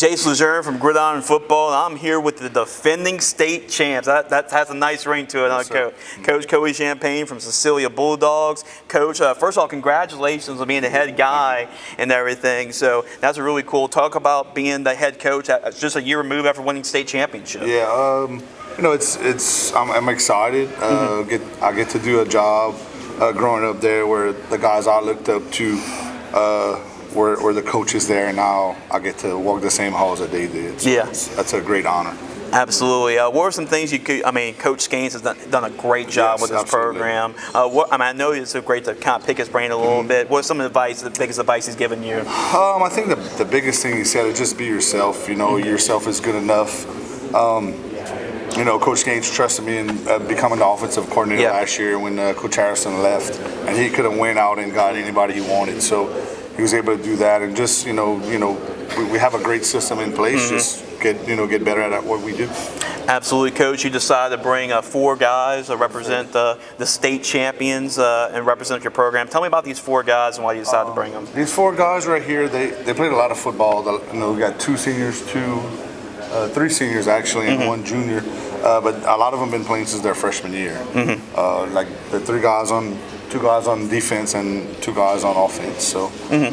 Jace Lejeune from Gridiron Football, and I'm here with the defending state champs. That has a nice ring to it, yes, Coach Cody Champagne from Cecilia Bulldogs. Coach, first of all, congratulations on being the head guy and everything. So that's really cool. Talk about being the head coach just a year removed after winning state championship. Yeah, I'm excited. I get to do a job growing up there where the guys I looked up to were the coaches there, and now I get to walk the same halls that they did. So yeah, that's a great honor. Absolutely. What are some things you could? Coach Gaines has done a great job with this program. I know it's great to kind of pick his brain a little bit. What's some advice, the biggest advice he's given you? I think the biggest thing he said is just be yourself. Yourself is good enough. Coach Gaines trusted me in becoming the offensive coordinator last year when Coach Harrison left, and he could have went out and got anybody he wanted. So he was able to do that, and just we have a great system in place. Just get better at what we do. Absolutely, Coach. You decided to bring 4 guys to represent the state champions and represent your program. Tell me about these 4 guys and why you decided to bring them. These 4 guys right here, they played a lot of football. We got 2 seniors, 3 seniors actually, and 1 junior. But a lot of them been playing since their freshman year. Like the 2 guys on defense and 2 guys on offense. So you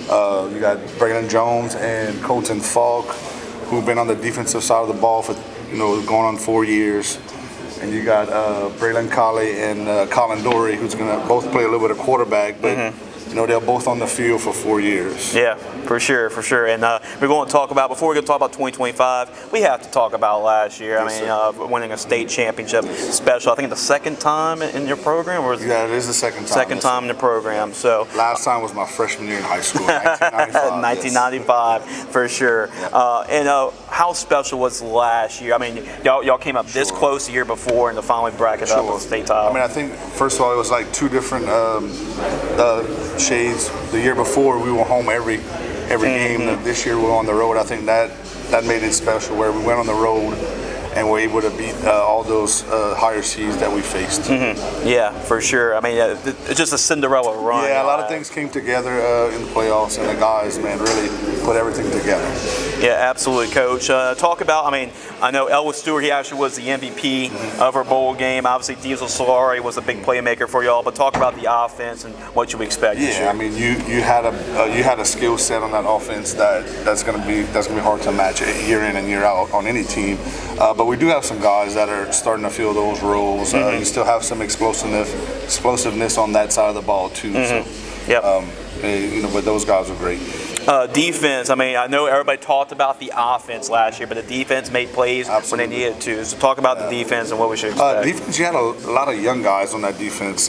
got Braylon Jones and Colton Falk, who've been on the defensive side of the ball for going on 4 years. And you got Braylon Colley and Colin Dory, who's going to both play a little bit of quarterback, but they're both on the field for 4 years. Yeah, for sure. And we're going to talk about, before we go talk about 2025, we have to talk about last year. Winning a state championship special. I think the second time in your program? Yeah, it is the second time. Second time in the program. So last time was my freshman year in high school, 1995. 1995, for sure. Yeah. How special was last year? Y'all came up this close the year before and to finally bracket up on state title. I think, first of all, it was like 2 different shades. The year before, we were home every game. This year, we were on the road. I think that made it special, where we went on the road and were able to beat all those higher seeds that we faced. Yeah, for sure. It's just a Cinderella run. Yeah, a lot of things came together in the playoffs, and the guys, really put everything together. Yeah, absolutely, Coach. Talk about, I know Elwood Stewart, he actually was the MVP of our bowl game. Obviously, Diesel Solari was a big playmaker for y'all, but talk about the offense and what you expect this year. You had a skill set on that offense that's going to be hard to match year in and year out on any team. But we do have some guys that are starting to fill those roles. You still have some explosiveness on that side of the ball too. But those guys are great. Defense, I know everybody talked about the offense last year, but the defense made plays when they needed to. So talk about the defense and what we should expect. Defense, you had a lot of young guys on that defense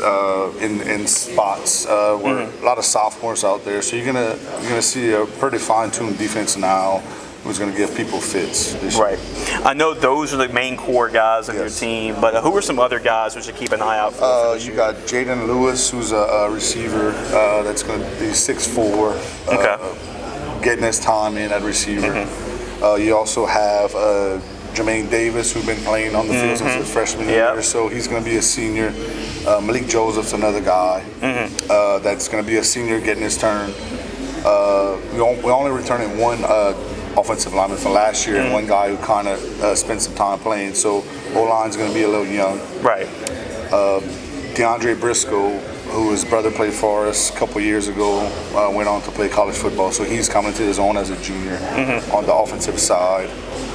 in spots. A lot of sophomores out there. So you're gonna see a pretty fine-tuned defense now, who's going to give people fits this year. Right. I know those are the main core guys of your team, but who are some other guys we should keep an eye out for? You got Jaden Lewis, who's a receiver that's going to be 6'4", getting his time in at receiver. You also have Jermaine Davis, who's been playing on the field since his freshman year, so he's going to be a senior. Malik Joseph's another guy that's going to be a senior getting his turn. We're only returning 1 offensive lineman from last year and 1 guy who kind of spent some time playing. So O-line's going to be a little young. Right. DeAndre Briscoe, who his brother played for us a couple years ago, went on to play college football. So he's coming to his own as a junior on the offensive side.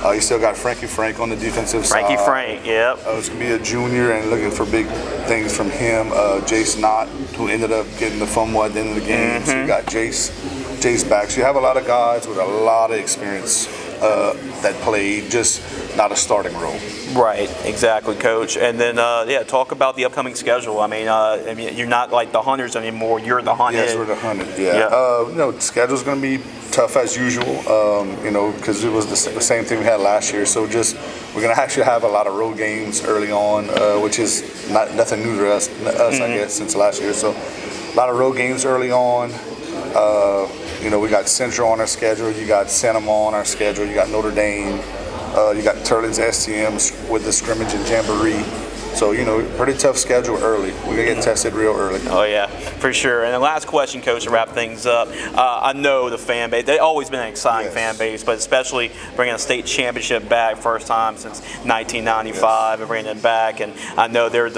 You still got Frankie Frank on the defensive side. Frankie Frank, yep. It's going to be a junior and looking for big things from him. Jace Knott, who ended up getting the fumble at the end of the game. So you got Jace back. So you have a lot of guys with a lot of experience that played, just not a starting role. Right, exactly, Coach. And then, talk about the upcoming schedule. You're not like the Hunters anymore. You're the Hunted. Yes, we're the Hunted. Yeah. The schedule's going to be tough as usual. Because it was the same thing we had last year. So we're going to actually have a lot of road games early on, which is nothing new to us, I guess, since last year. So a lot of road games early on. We got Central on our schedule. You got Santa Ma on our schedule. You got Notre Dame. You got Turlins STM with the scrimmage and jamboree. So, pretty tough schedule early. We're going to get tested real early. Oh, yeah, for sure. And the last question, Coach, to wrap things up. I know the fan base, they've always been an exciting fan base, but especially bringing a state championship back, first time since 1995, and bringing it back. And I know they're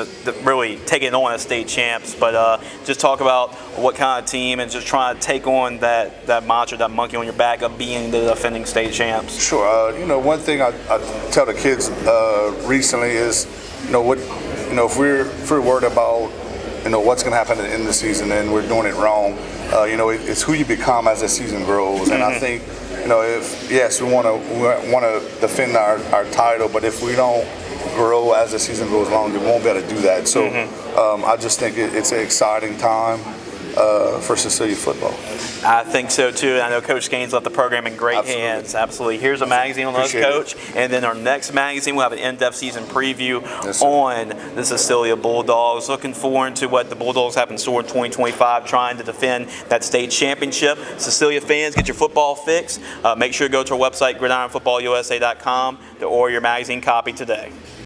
really taking on as state champs, but just talk about what kind of team and just trying to take on that mantra, that monkey on your back of being the defending state champs. Sure. One thing I tell the kids recently is, if we're worried about, what's going to happen at the end of the season and we're doing it wrong, it's who you become as the season grows. And I think, if yes, we want to defend our title, but if we don't grow as the season goes along, we won't be able to do that. So I just think it's an exciting time for Cecilia football. I think so too. And I know Coach Gaines left the program in great hands. Absolutely. Here's a magazine on us, Coach. And then our next magazine, we'll have an in-depth season preview on the Cecilia Bulldogs. Looking forward to what the Bulldogs have in store in 2025, trying to defend that state championship. Cecilia fans, get your football fix. Make sure to go to our website, gridironfootballusa.com, to order your magazine copy today.